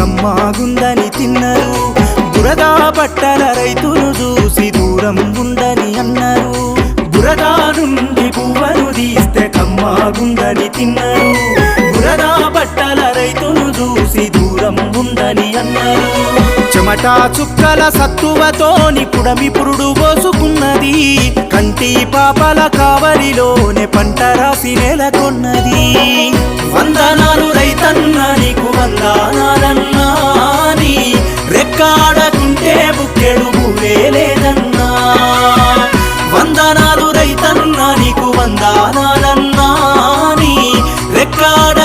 కమ్మాగుందని తిన్నరు బురదా బట్టల రైతును చూసి దూరం ఉందని అన్నారు బురదా నుండి పువ్వను తీస్తే కమ్మాగుందని తిన్నరు బురదా బట్టల రైతును చూసి దూరం ఉందని అన్నారు చెమటా చుక్కల సత్తువతోని పుడమి పురుడు పోసుకున్నది కంటి పాపల కావలిలోనే పంట రాసి నెలకొన్నది వందనాలు రైతన్న నీకు వందనాలన్నా నీ రెక్కాడకుంటే బుక్కెడు భూవే లేదన్నా వందనాలు రైతన్న నీకు వందనాలన్నా నీ రెక్కాడ